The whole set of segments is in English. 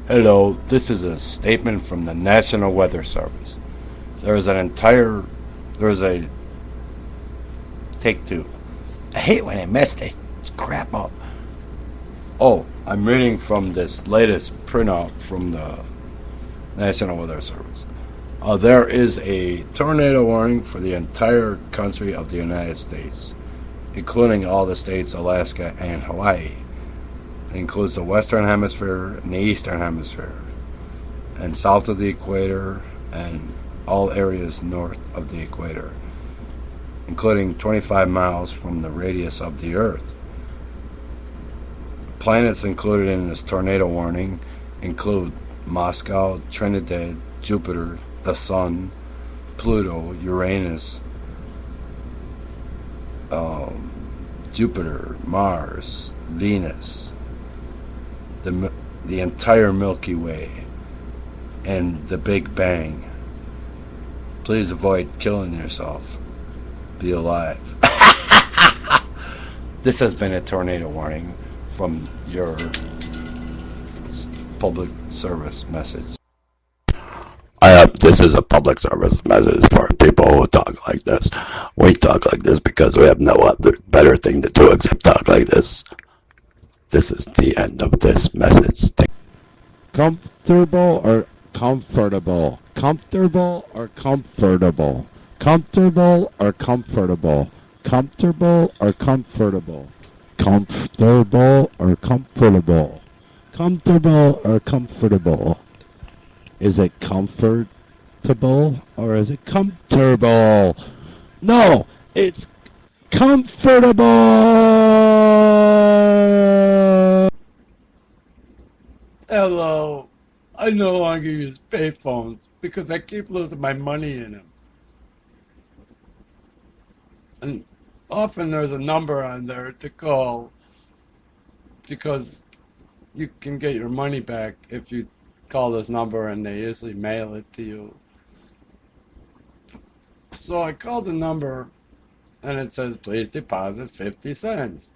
Hello, this is a statement from the National Weather Service. There is an entire. There is a. Take two. I hate when I mess this crap up. Oh, I'm reading from this latest printout from the National Weather Service. There is a tornado warning for the entire country of the United States, including all the states, Alaska, and Hawaii. It includes the Western Hemisphere and the Eastern Hemisphere, and south of the equator, and all areas north of the equator, including 25 miles from the radius of the Earth. Planets included in this tornado warning include Moscow, Trinidad, Jupiter, the Sun, Pluto, Uranus, Jupiter, Mars, Venus, the entire Milky Way, and the Big Bang. Please avoid killing yourself. Be alive. This has been a tornado warning from your public service message. This is a public service message for people who talk like this. We talk like this because we have no other better thing to do except talk like this. This is the end of this message. Comfortable or comfortable? Comfortable or comfortable? Comfortable or comfortable? Comfortable or comfortable? Comfortable or comfortable? Comfortable or comfortable? Is it comfortable or is it comfortable? No, it's comfortable. Hello. I no longer use payphones because I keep losing my money in them. And often there's a number on there to call because you can get your money back if you call this number, and they usually mail it to you. So I called the number and it says, please deposit 50 cents.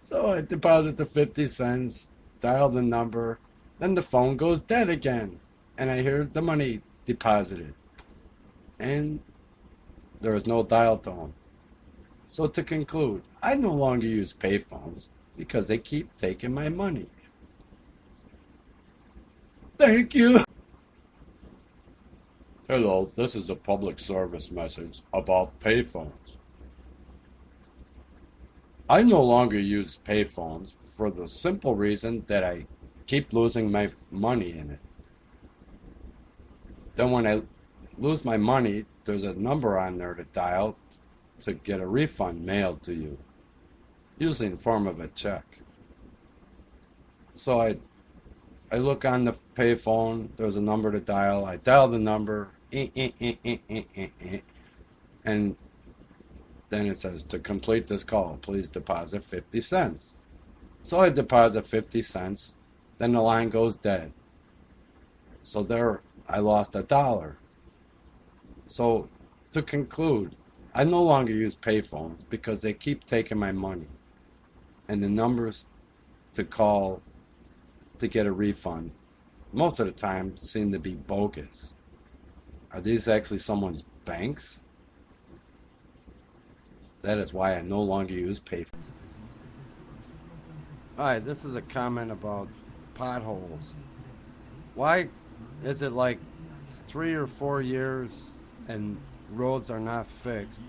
So I deposit the 50 cents, dial the number, then the phone goes dead again, and I hear the money deposited. And there is no dial tone. So to conclude, I no longer use payphones because they keep taking my money. Thank you. Hello, this is a public service message about payphones. I no longer use payphones for the simple reason that I keep losing my money in it. Then when I lose my money, there's a number on there to dial to get a refund mailed to you, usually in the form of a check. So I look on the payphone, there's a number to dial, I dial the number, and then it says, to complete this call, please deposit 50 cents. So I deposit 50 cents, then the line goes dead. So there, I lost $1. So to conclude, I no longer use payphones because they keep taking my money. And the numbers to call to get a refund, most of the time, seem to be bogus. Are these actually someone's banks? That is why I no longer use payphones. Hi, this is a comment about potholes. Why is it like 3 or 4 years and roads are not fixed,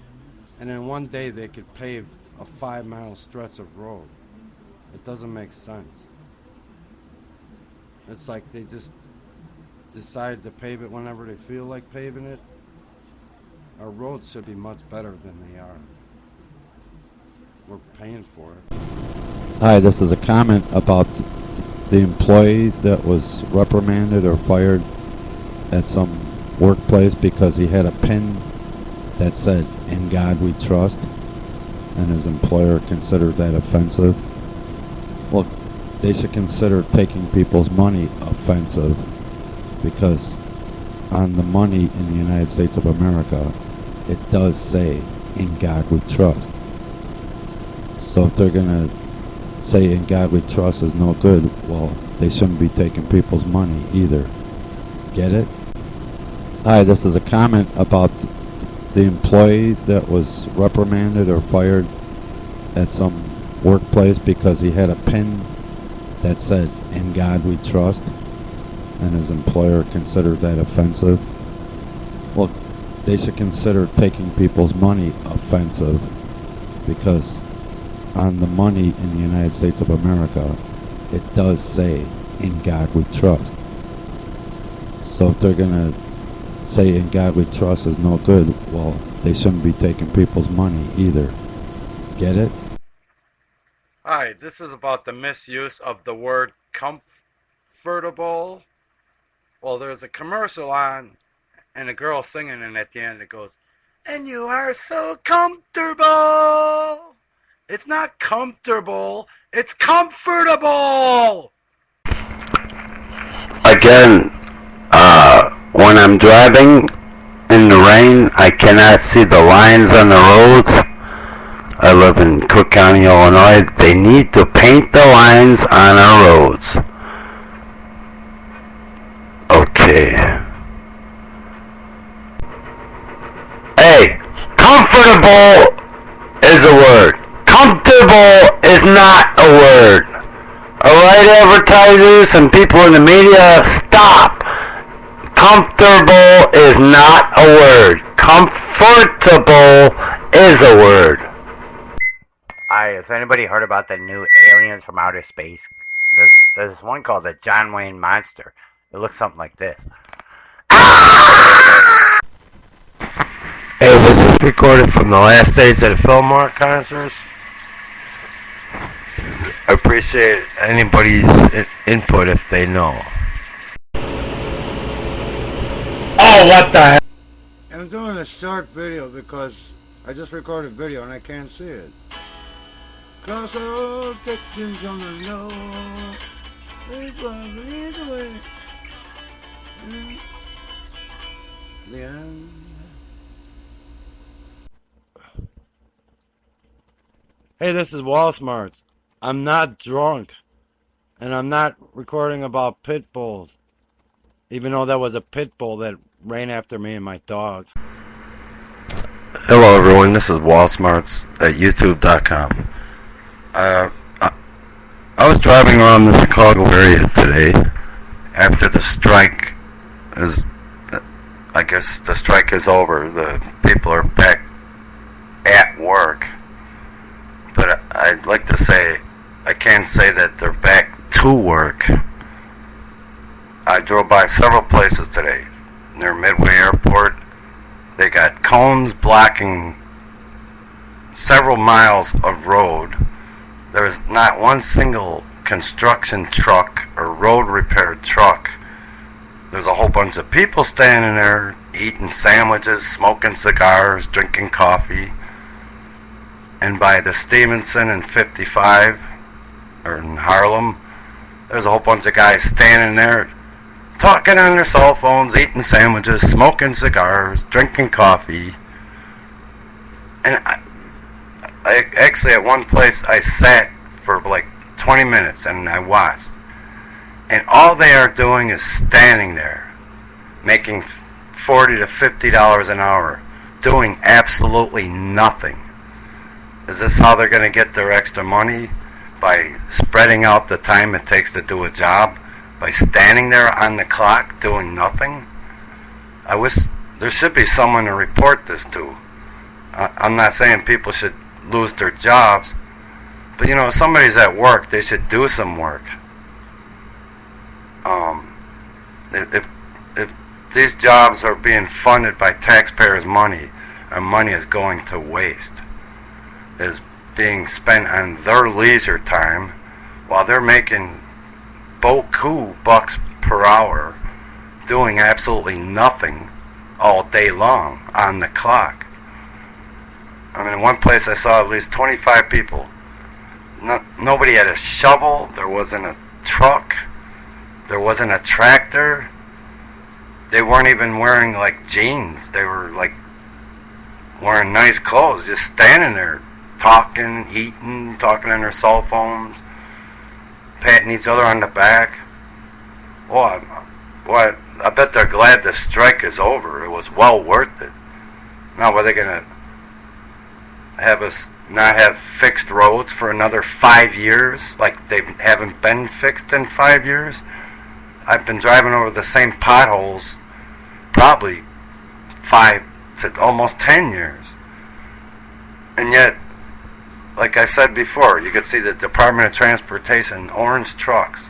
and in one day they could pave a 5-mile stretch of road? It doesn't make sense. It's like they just decide to pave it whenever they feel like paving it. Our roads should be much better than they are. We're paying for it. Hi, this is a comment about the employee that was reprimanded or fired at some workplace because he had a pin that said, "In God We Trust," and his employer considered that offensive. Well, they should consider taking people's money offensive, because on the money in the United States of America, it does say, "In God We Trust." So if they're going to say "In God We Trust" is no good, well, they shouldn't be taking people's money either. Get it? Hi, this is a comment about the employee that was reprimanded or fired at some workplace because he had a pin that said "In God We Trust," and his employer considered that offensive. Well, they should consider taking people's money offensive, because on the money in the United States of America, it does say "In God We Trust." So if they're going to say "In God We Trust" is no good, well, they shouldn't be taking people's money either. Get it? Hi, this is about the misuse of the word comfortable. Well, there's a commercial on, and a girl singing, and at the end it goes, "And you are so comfortable." It's not comfortable, it's comfortable! Again, when I'm driving in the rain, I cannot see the lines on the roads. I live in Cook County, Illinois. They need to paint the lines on our roads. Okay. Hey, comfortable is a word. Comfortable is not a word. Alright, advertisers and people in the media, stop. Comfortable is not a word. Comfortable is a word. Hi, has anybody heard about the new aliens from outer space? There's one called the John Wayne Monster. It looks something like this. Hey, this is recorded from the last days of the Fillmore concerts. I appreciate anybody's input if they know. Oh, what the hell? I'm doing a short video because I just recorded video and I can't see it. Cross the road, Texans gonna know. The end. Hey, this is Wall Smarts. I'm not drunk, and I'm not recording about pit bulls, even though that was a pit bull that ran after me and my dog. Hello everyone, this is Wall Smarts at YouTube.com. I was driving around the Chicago area today after the strike is, I guess the strike is over. The people are back at work. But I'd like to say, I can't say that they're back to work. I drove by several places today. Near Midway Airport, they got cones blocking several miles of road. There's not one single construction truck or road repair truck. There's a whole bunch of people standing there eating sandwiches, smoking cigars, drinking coffee. And by the Stevenson and 55, or in Harlem, there's a whole bunch of guys standing there talking on their cell phones, eating sandwiches, smoking cigars, drinking coffee. And I actually, at one place, I sat for like 20 minutes and I watched. And all they are doing is standing there, making $40 to $50 an hour, doing absolutely nothing. Is this how they're going to get their extra money? By spreading out the time it takes to do a job? By standing there on the clock doing nothing? I wish there should be someone to report this to. I'm not saying people should lose their jobs, but you know, if somebody's at work, they should do some work. If these jobs are being funded by taxpayers' money, and money is going to waste, is being spent on their leisure time while they're making beaucoup bucks per hour doing absolutely nothing all day long on the clock. I mean, in one place I saw at least 25 people. Nobody had a shovel. There wasn't a truck. There wasn't a tractor. They weren't even wearing like jeans. They were like wearing nice clothes, just standing there talking, eating, talking on their cell phones, patting each other on the back. I bet they're glad the strike is over. It was well worth it. Now, are they going to have us not have fixed roads for another 5 years? Like they haven't been fixed in 5 years? I've been driving over the same potholes probably 5 to almost 10 years. And yet, like I said before, you could see the Department of Transportation orange trucks.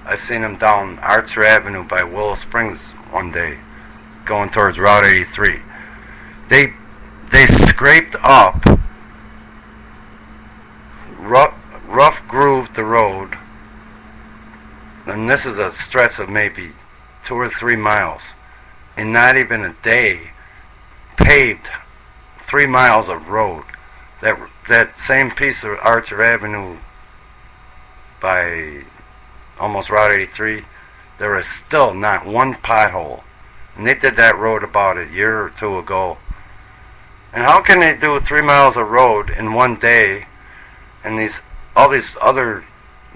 I seen them down Archer Avenue by Willow Springs one day, going towards Route 83. They scraped up, rough grooved the road, and this is a stretch of maybe 2 or 3 miles. In not even a day, paved 3 miles of road. That same piece of Archer Avenue by almost Route 83, there is still not one pothole. And they did that road about a year or two ago. And how can they do 3 miles of road in one day, and all these other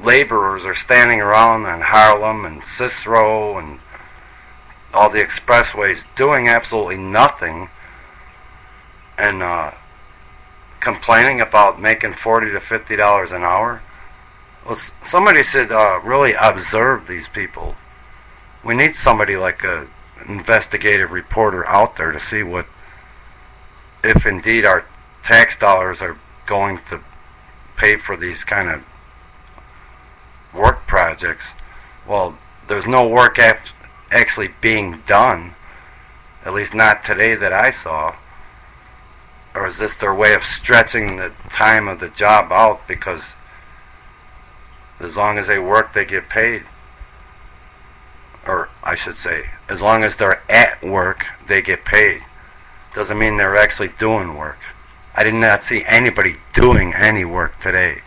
laborers are standing around on Harlem and Cicero and all the expressways doing absolutely nothing, and complaining about making $40 to $50 an hour? Well, somebody should really observe these people. We need somebody like an investigative reporter out there to see if indeed our tax dollars are going to pay for these kind of work projects. Well, there's no work actually being done, at least not today that I saw. Or is this their way of stretching the time of the job out, because as long as they work they get paid? Or I should say, as long as they're at work they get paid. Doesn't mean they're actually doing work. I did not see anybody doing any work today.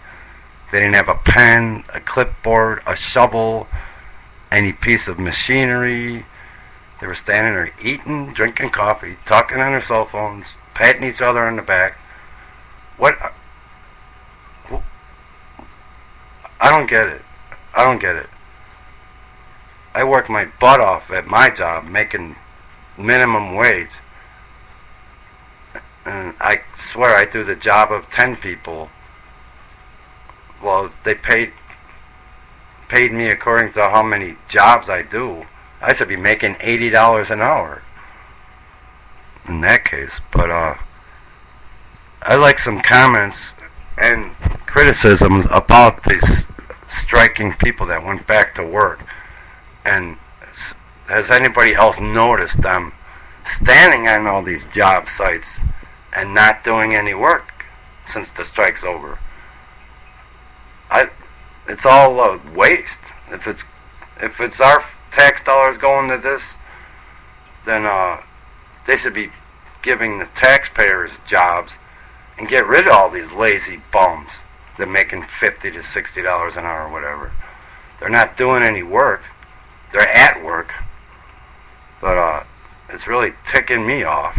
They didn't have a pen, a clipboard, a shovel, any piece of machinery. They were standing there eating, drinking coffee, talking on their cell phones, patting each other on the back. I don't get it. I don't get it. I work my butt off at my job, making minimum wage. And I swear I do the job of 10 people. Well, they paid me according to how many jobs I do. I should be making $80 an hour in that case. But I like some comments and criticisms about these striking people that went back to work. And has anybody else noticed them standing on all these job sites and not doing any work since the strike's over? It's all a waste. If it's our tax dollars going to this, then they should be giving the taxpayers jobs and get rid of all these lazy bums that are making $50 to $60 an hour or whatever. They're not doing any work. They're at work. But it's really ticking me off.